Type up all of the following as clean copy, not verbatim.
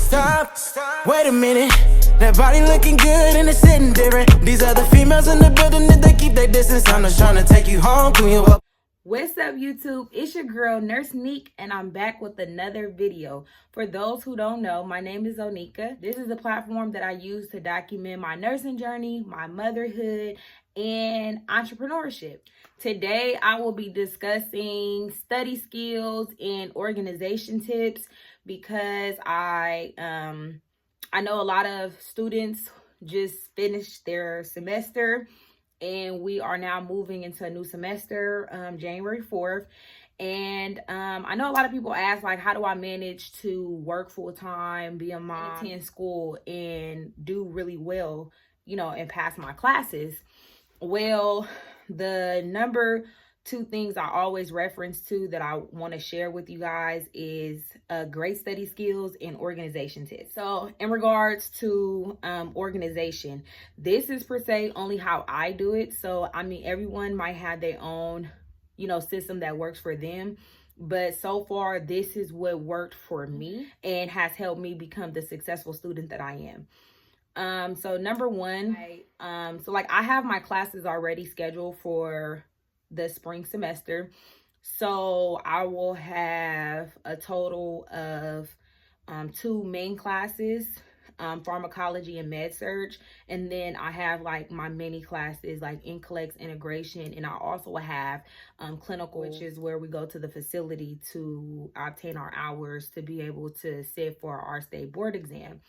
Stop, wait a minute. That body looking good and it's sitting different. These other females in the building, if they keep their distance, I'm just trying to take you home, clean you up. What's up, YouTube? It's your girl Nurse Neek, and I'm back with another video. For those who don't know, my name is Onika. This is a platform that I use to document my nursing journey, my motherhood, and entrepreneurship. Today, I will be discussing study skills and organization tips because I know a lot of students just finished their semester and we are now moving into a new semester, January 4th. And I know a lot of people ask, like, how do I manage to work full-time, be a mom, attend school, and do really well, and pass my classes? Well, the number two things I always reference to that I want to share with you guys is great study skills and organization tips. So in regards to organization, this is per se only how I do it. So I mean, everyone might have their own, system that works for them. But so far, this is what worked for me and has helped me become the successful student that I am. So number one, I have my classes already scheduled for the spring semester. So I will have a total of 2 main classes, pharmacology and med surg, and then I have like my mini classes like NCLEX integration, and I also have clinical, which is where we go to the facility to obtain our hours to be able to sit for our state board exam.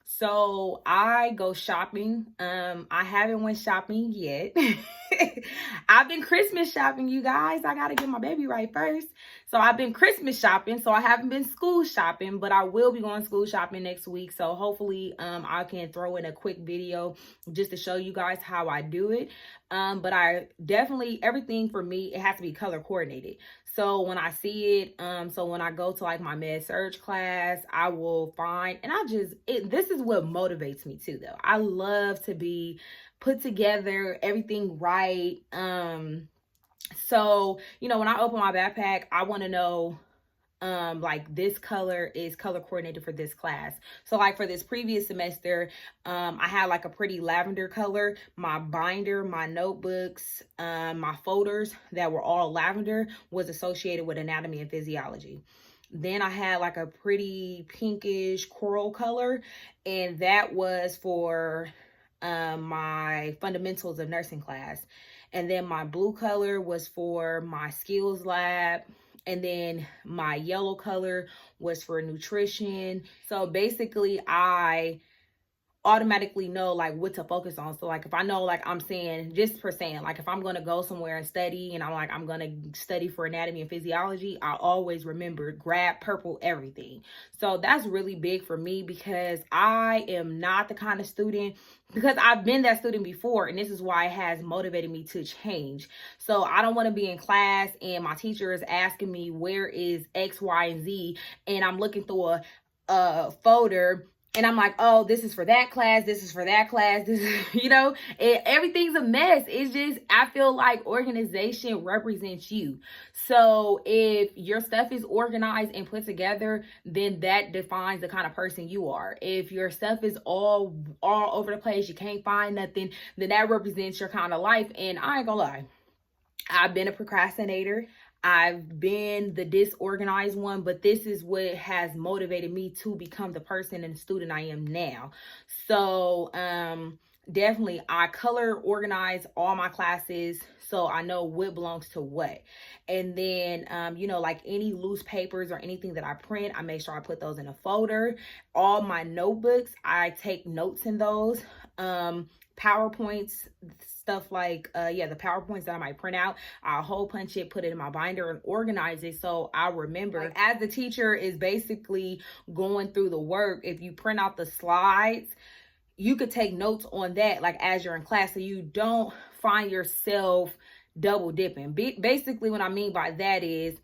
So I go shopping. I haven't went shopping yet. I've been Christmas shopping, you guys. I gotta get my baby right first. So I've been Christmas shopping. So I haven't been school shopping, but I will be going school shopping next week. So hopefully I can throw in a quick video just to show you guys how I do it. But I definitely, everything for me, it has to be color coordinated. So when I see it, so when I go to like my med surg class, I will find, and this is what motivates me too though. I love to be put together, everything right. So, when I open my backpack, I want to know, like this color is color coordinated for this class. So like for this previous semester, I had like a pretty lavender color. My binder, my notebooks, my folders that were all lavender was associated with anatomy and physiology. Then I had like a pretty pinkish coral color, and that was for my fundamentals of nursing class. And then my blue color was for my skills lab. And then my yellow color was for nutrition. So basically I automatically know like what to focus on. So like if I know, like I'm saying, just for saying, like if I'm going to go somewhere and study and I'm going to study for anatomy and physiology, I always remember grab purple everything. So that's really big for me because I am not the kind of student, because I've been that student before, and this is why it has motivated me to change. So I don't want to be in class and my teacher is asking me where is X, Y, and Z, and I'm looking through a folder and I'm like, oh, this is for that class, this is for that class, this is, everything's a mess. It's just, I feel like organization represents you. So if your stuff is organized and put together, then that defines the kind of person you are. If your stuff is all over the place, you can't find nothing, then that represents your kind of life. And I ain't gonna lie, I've been a procrastinator. I've been the disorganized one, but this is what has motivated me to become the person and student I am now. So definitely I color organize all my classes so I know what belongs to what. And then, like any loose papers or anything that I print, I make sure I put those in a folder. All my notebooks, I take notes in those. PowerPoints, stuff like the PowerPoints that I might print out, I'll hole punch it, put it in my binder, and organize it so I remember. Like, as the teacher is basically going through the work, if you print out the slides, you could take notes on that like as you're in class, so you don't find yourself double dipping. Basically what I mean by that is,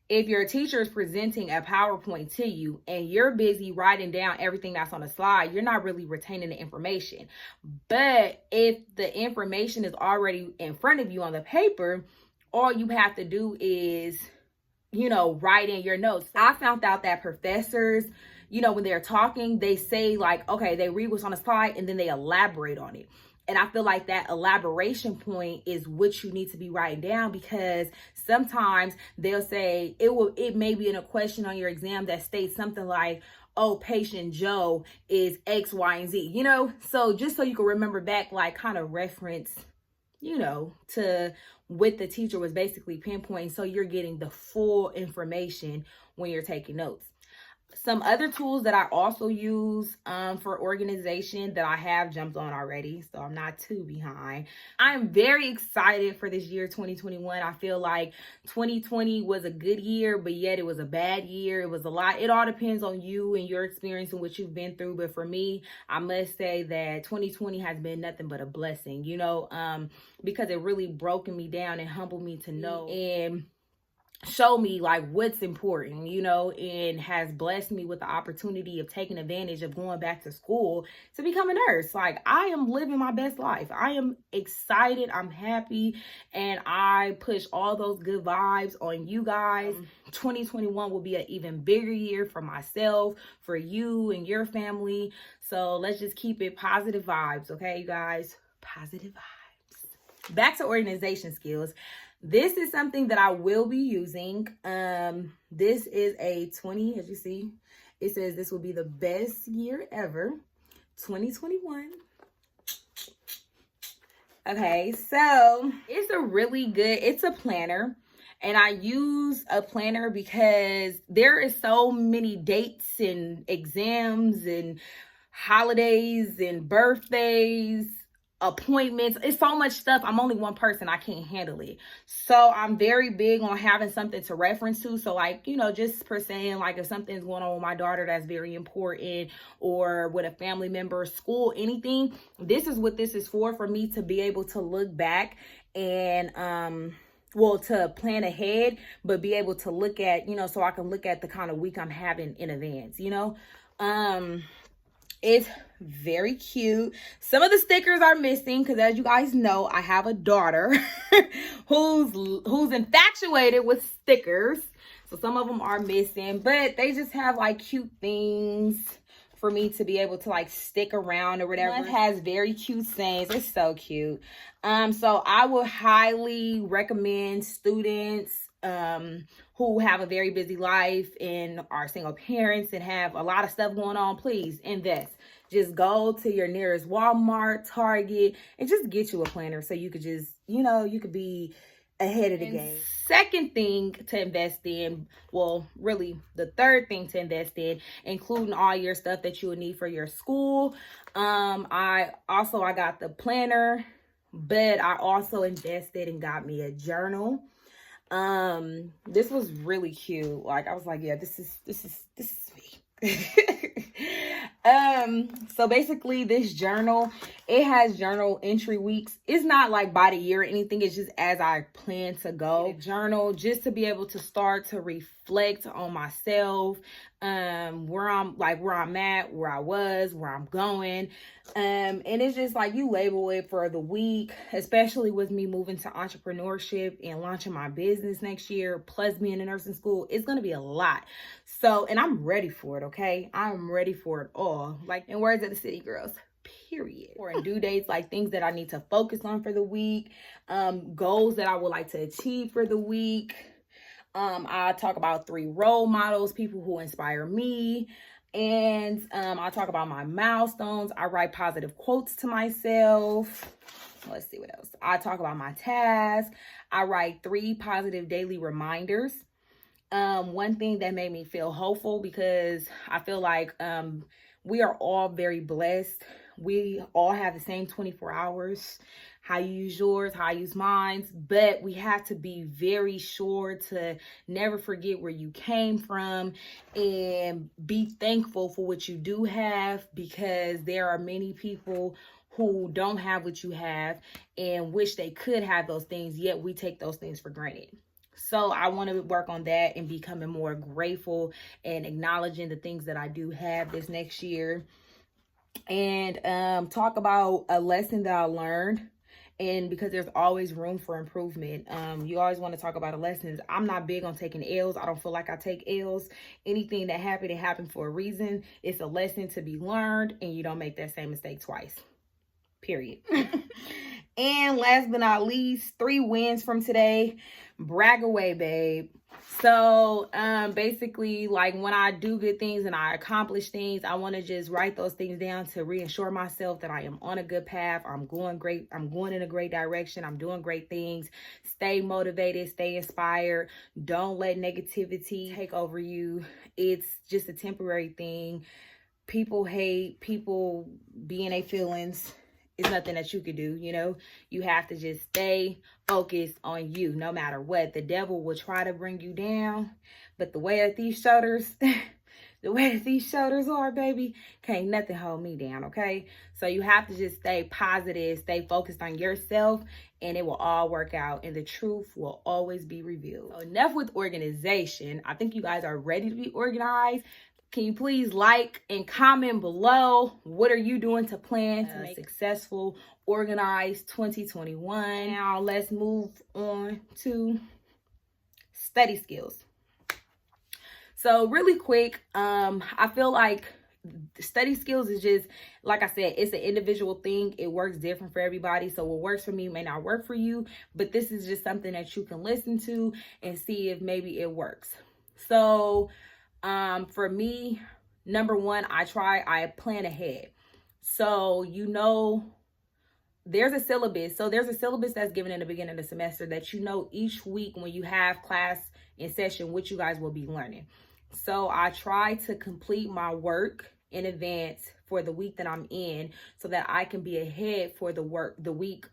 if your teacher is presenting a PowerPoint to you and you're busy writing down everything that's on the slide, you're not really retaining the information. But if the information is already in front of you on the paper, all you have to do is write in your notes. I found out that professors, when they're talking, they say like, okay, they read what's on the slide and then they elaborate on it. And I feel like that elaboration point is what you need to be writing down, because sometimes they'll say it may be in a question on your exam that states something like, oh, patient Joe is X, Y, and Z, so just so you can remember back, like kind of reference, to what the teacher was basically pinpointing, so you're getting the full information when you're taking notes. Some other tools that I also use for organization that I have jumped on already, so I'm not too behind. I'm very excited for this year, 2021. I feel like 2020 was a good year, but yet it was a bad year. It was a lot. It all depends on you and your experience and what you've been through. But for me, I must say that 2020 has been nothing but a blessing, because it really broken me down and humbled me to know and show me like what's important, and has blessed me with the opportunity of taking advantage of going back to school to become a nurse. Like, I am living my best life. I am excited. I'm happy. And I push all those good vibes on you guys. 2021 will be an even bigger year for myself, for you and your family. So let's just keep it positive vibes. Okay, you guys, positive vibes. Back to organization skills. This is something that I will be using. This is a 20, as you see, it says this will be the best year ever, 2021. Okay, so it's a planner. And I use a planner because there is so many dates and exams and holidays and birthdays, appointments. It's so much stuff. I'm only one person. I can't handle it. So I'm very big on having something to reference to. So like, just per saying, like if something's going on with my daughter that's very important, or with a family member, school, anything, this is what this is for me to be able to look back and to plan ahead, but be able to look at, so I can look at the kind of week I'm having in advance, It's very cute. Some of the stickers are missing because, as you guys know, I have a daughter who's infatuated with stickers. So some of them are missing, but they just have like cute things for me to be able to like stick around or whatever. It has very cute sayings. It's so cute. So I would highly recommend students who have a very busy life and are single parents and have a lot of stuff going on. Please invest. Just go to your nearest Walmart, Target, and just get you a planner so you could just, you could be ahead of the game. Second thing to invest in, really the third thing to invest in, including all your stuff that you would need for your school. I got the planner, but I also invested and got me a journal. This was really cute. Like, I was like, yeah, this is me. So basically this journal, it has journal entry weeks. It's not like by the year or anything. It's just as I plan to go. Journal just to be able to start to reflect on myself, where I'm at, where I was, where I'm going. And it's just like you label it for the week, especially with me moving to entrepreneurship and launching my business next year, plus being in nursing school. It's going to be a lot. So, and I'm ready for it. Okay. I'm ready for it all. Like, in words of the city girls, period. Or in due dates, like things that I need to focus on for the week, goals that I would like to achieve for the week. I talk about 3 role models, people who inspire me. And I talk about my milestones. I write positive quotes to myself. Let's see what else. I talk about my tasks. I write 3 positive daily reminders. One thing that made me feel hopeful, because I feel like we are all very blessed. We all have the same 24 hours. How you use yours, how I use mine, but we have to be very sure to never forget where you came from and be thankful for what you do have, because there are many people who don't have what you have and wish they could have those things, yet we take those things for granted. So I want to work on that and becoming more grateful and acknowledging the things that I do have this next year. And talk about a lesson that I learned and because there's always room for improvement. You always want to talk about the lessons. I'm not big on taking L's. I don't feel like I take L's. Anything that happened, it happened for a reason. It's a lesson to be learned, and you don't make that same mistake twice. Period. And last but not least, 3 wins from today. Brag away, babe. So basically, like, when I do good things and I accomplish things, I want to just write those things down to reassure myself that I am on a good path. I'm going great. I'm going in a great direction. I'm doing great things. Stay motivated, stay inspired. Don't let negativity take over you. It's just a temporary thing. People hate, people be in their feelings. It's nothing that you could do, you know. You have to just stay focused on you no matter what. The devil will try to bring you down, but the way that these shoulders, are, baby, can't nothing hold me down, okay? So you have to just stay positive, stay focused on yourself, and it will all work out, and the truth will always be revealed. So enough with organization. I think you guys are ready to be organized. Can you please like and comment below? What are you doing to plan to make a successful, organized 2021? Now let's move on to study skills. So really quick, I feel like study skills is just, like I said, it's an individual thing. It works different for everybody. So what works for me may not work for you, but this is just something that you can listen to and see if maybe it works. So for me, number one, I plan ahead. So, you know, there's a syllabus. So there's a syllabus that's given in the beginning of the semester that, you know, each week when you have class in session, what you guys will be learning. So I try to complete my work in advance for the week that I'm in so that I can be ahead for the week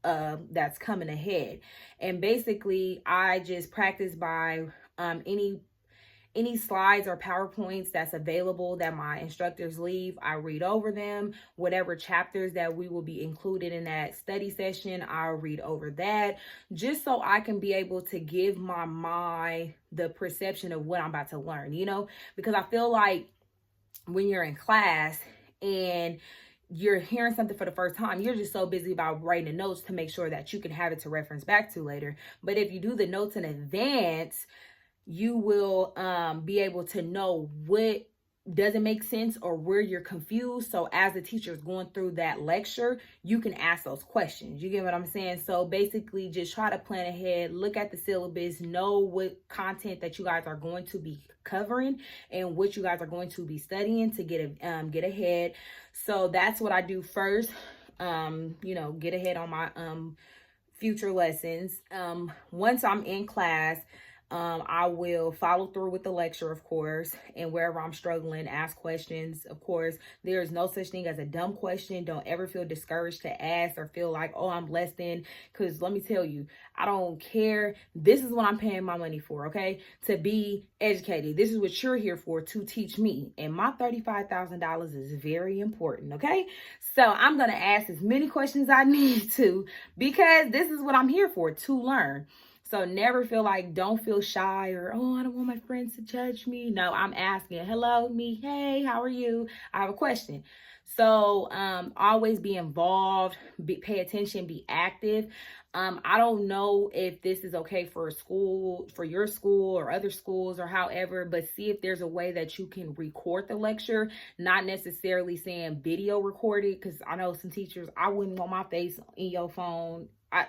that's coming ahead. And basically, I just practice by any slides or PowerPoints that's available that my instructors leave. I read over them. Whatever chapters that we will be included in that study session, I'll read over that, just so I can be able to give my mind the perception of what I'm about to learn, you know, because I feel like when you're in class and you're hearing something for the first time, you're just so busy about writing the notes to make sure that you can have it to reference back to later. But if you do the notes in advance, you will be able to know what doesn't make sense or where you're confused. So as the teacher is going through that lecture, you can ask those questions. You get what I'm saying? So basically, just try to plan ahead, look at the syllabus, know what content that you guys are going to be covering and what you guys are going to be studying to get ahead. So that's what I do first. You know, get ahead on my future lessons. Once I'm in class, I will follow through with the lecture, of course, and wherever I'm struggling, ask questions. Of course, there is no such thing as a dumb question. Don't ever feel discouraged to ask or feel like, oh, I'm less than, because let me tell you, I don't care. This is what I'm paying my money for, okay? To be educated. This is what you're here for, to teach me. And my $35,000 is very important, okay? So I'm going to ask as many questions I need to, because this is what I'm here for, to learn. So never feel like, don't feel shy or, oh, I don't want my friends to judge me. No, I'm asking, hello, me, hey, how are you? I have a question. So always be involved, pay attention, be active. I don't know if this is okay for a school, for your school or other schools or however, but see if there's a way that you can record the lecture, not necessarily saying video record it, because I know some teachers, I wouldn't want my face in your phone. I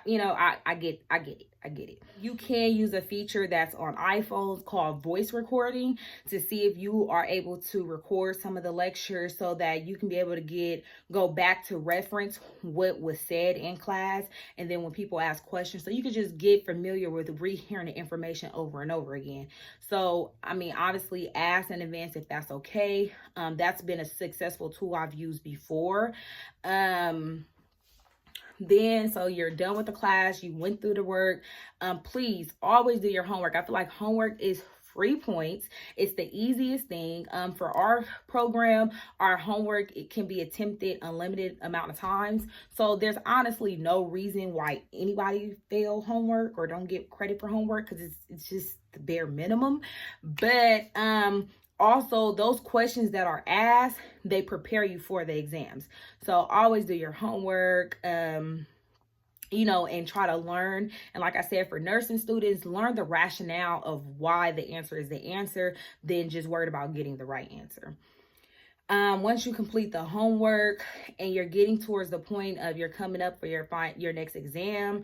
get it. You can use a feature that's on iPhones called voice recording to see if you are able to record some of the lectures so that you can be able to go back to reference what was said in class. And then when people ask questions, so you can just get familiar with rehearing the information over and over again. So, I mean, obviously ask in advance if that's okay. That's been a successful tool I've used before. Then, so you're done with the class, you went through the work. Please always do your homework. I feel like homework is free points. It's the easiest thing. For our program, our homework, it can be attempted unlimited amount of times. So there's honestly no reason why anybody fail homework or don't get credit for homework, because it's just the bare minimum. But also, those questions that are asked, they prepare you for the exams. So always do your homework. and try to learn. And like I said, for nursing students, learn the rationale of why the answer is the answer, then just worried about getting the right answer. Once you complete the homework and you're getting towards the point of you're coming up for your next exam,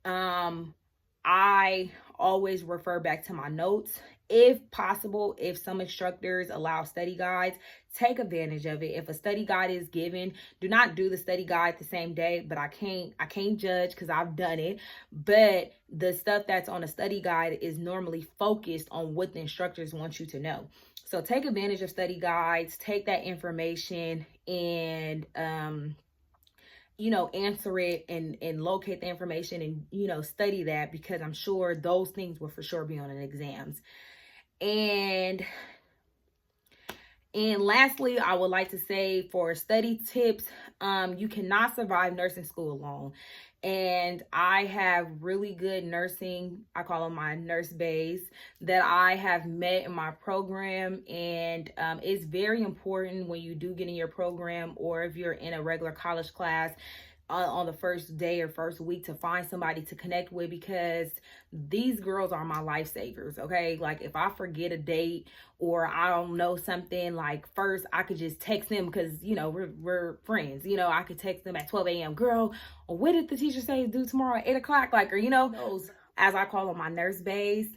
I always refer back to my notes. If possible, if some instructors allow study guides, take advantage of it. If a study guide is given, do not do the study guide the same day, but I can't judge because I've done it. But the stuff that's on a study guide is normally focused on what the instructors want you to know. So take advantage of study guides, take that information and answer it and locate the information and, study that, because I'm sure those things will for sure be on an exams. And lastly, I would like to say, for study tips, you cannot survive nursing school alone. And I have really good nursing, I call them my nurse bays, that I have met in my program. And it's very important when you do get in your program, or if you're in a regular college class, on the first day or first week, to find somebody to connect with, because these girls are my lifesavers. Okay, like if I forget a date or I don't know something, like first I could just text them, because we're friends. I could text them at 12 a.m. Girl, what did the teacher say to do tomorrow at 8 o'clock? Like, or those, as I call them, my nurse bays.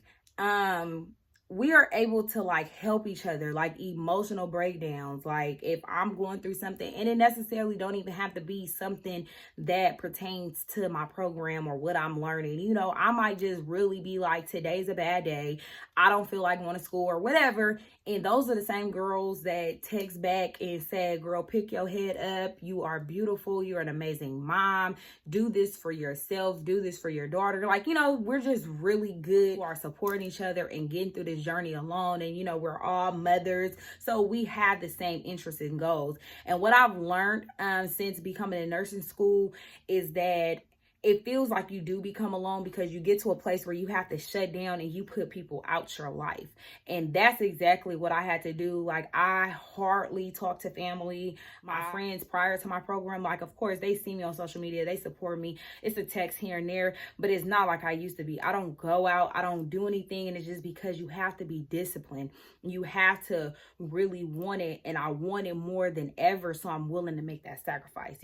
We are able to like help each other, like emotional breakdowns. Like if I'm going through something, and it necessarily don't even have to be something that pertains to my program or what I'm learning. I might just really be like, today's a bad day. I don't feel like going to school or whatever. And those are the same girls that text back and said, girl, pick your head up. You are beautiful. You're an amazing mom. Do this for yourself. Do this for your daughter. Like, we're just really good. We are supporting each other and getting through this journey alone. And, we're all mothers. So we have the same interests and goals. And what I've learned since becoming a nursing school is that it feels like you do become alone, because you get to a place where you have to shut down and you put people out your life. And that's exactly what I had to do. Like, I hardly talk to family, my friends prior to my program. Like, of course, they see me on social media. They support me. It's a text here and there, but it's not like I used to be. I don't go out. I don't do anything. And it's just because you have to be disciplined. You have to really want it. And I want it more than ever. So I'm willing to make that sacrifice,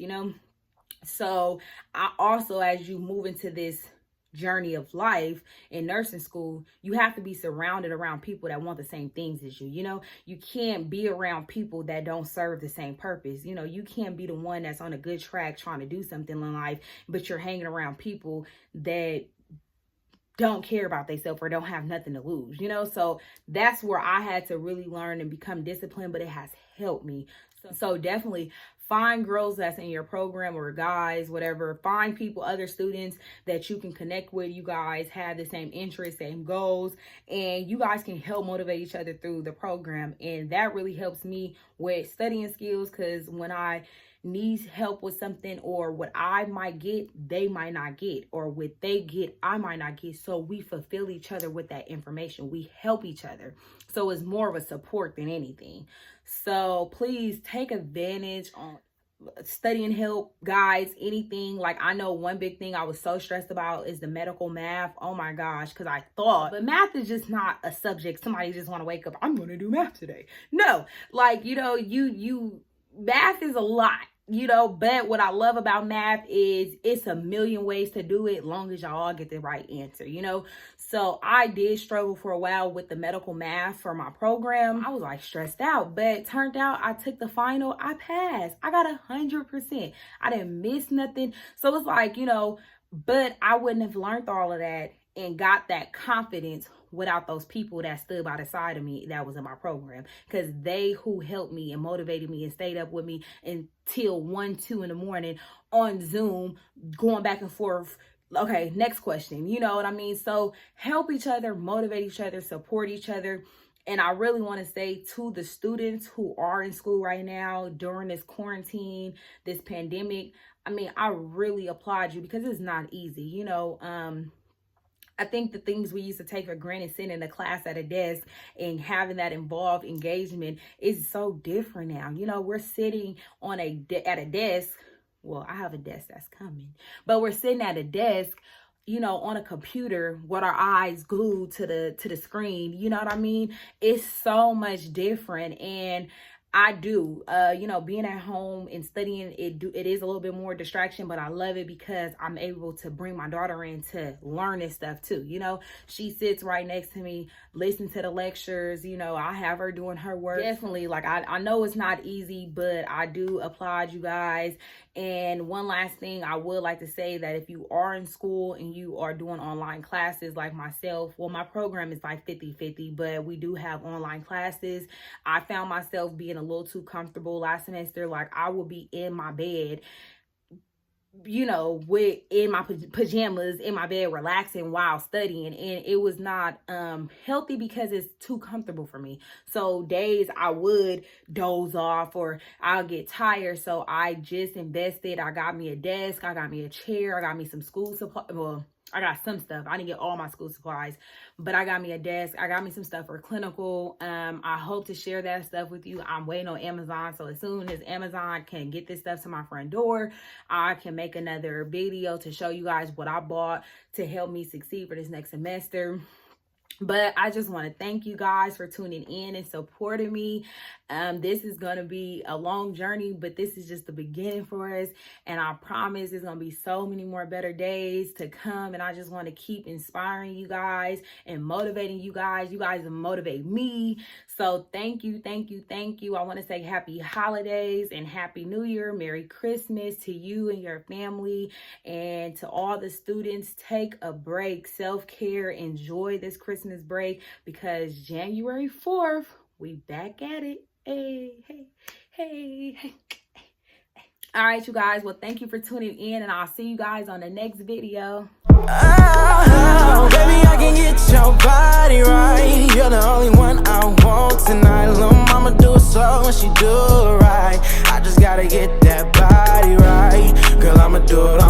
So I also, as you move into this journey of life in nursing school, you have to be surrounded around people that want the same things as you. You can't be around people that don't serve the same purpose. You can't be the one that's on a good track trying to do something in life, but you're hanging around people that don't care about themselves or don't have nothing to lose, So that's where I had to really learn and become disciplined, but it has helped me. So definitely find girls that's in your program, or guys, whatever. Find people, other students that you can connect with. You guys have the same interests, same goals, and you guys can help motivate each other through the program. And that really helps me with studying skills, because when I need help with something, or what I might get, they might not get, or what they get, I might not get. So we fulfill each other with that information. We help each other. So it's more of a support than anything. So please take advantage on studying help, guys, anything. Like, I know one big thing I was so stressed about is the medical math. Oh my gosh, because I thought, but math is just not a subject somebody just want to wake up, I'm going to do math today. No, like, math is a lot. But what I love about math is it's a million ways to do it, long as y'all all get the right answer, So I did struggle for a while with the medical math for my program. I was like stressed out, but turned out I took the final, I passed. I got 100%. I didn't miss nothing. So it's like, but I wouldn't have learned all of that and got that confidence without those people that stood by the side of me that was in my program, because they who helped me and motivated me and stayed up with me until 1, 2 in the morning on Zoom, going back and forth. Okay, next question. You know what I mean? So help each other, motivate each other, support each other. And I really want to say to the students who are in school right now during this quarantine, this pandemic, I really applaud you, because it's not easy. I think the things we used to take for granted, sitting in a class at a desk and having that involved engagement, is so different now. We're sitting at a desk well, I have a desk that's coming, but we're sitting at a desk, you know, on a computer with our eyes glued to the screen. You know what I mean? It's so much different. And I do, you know, being at home and studying, it is a little bit more distraction, but I love it because I'm able to bring my daughter in to learn this stuff too. You know, she sits right next to me, listen to the lectures, you know, I have her doing her work. Definitely, like, I know it's not easy, but I do applaud you guys. And one last thing I would like to say, that if you are in school and you are doing online classes like myself, well, my program is like 50-50, but we do have online classes. I found myself being a little too comfortable last semester. Like, I would be in my bed, you know, in my pajamas in my bed relaxing while studying, and it was not healthy because it's too comfortable for me. So days I would doze off or I'll get tired, so I just invested. I got me a desk, I got me a chair, I got me some school supply. Well, I got some stuff. I didn't get all my school supplies, but I got me a desk. I got me some stuff for clinical. I hope to share that stuff with you. I'm waiting on Amazon. So as soon as Amazon can get this stuff to my front door, I can make another video to show you guys what I bought to help me succeed for this next semester. But I just want to thank you guys for tuning in and supporting me. This is going to be a long journey, but this is just the beginning for us. And I promise there's going to be so many more better days to come. And I just want to keep inspiring you guys and motivating you guys. You guys motivate me. So thank you, thank you, thank you. I want to say happy holidays and happy New Year. Merry Christmas to you and your family. And to all the students, take a break, self-care, enjoy this Christmas break, because January 4th, we back at it. Hey, hey, hey, hey. All right, you guys. Well, thank you for tuning in, and I'll see you guys on the next video. Oh, baby, I can get your body right. You're the only one I want tonight. Little mama do it so when she do it right. I just gotta get that body right. Girl, I'ma do it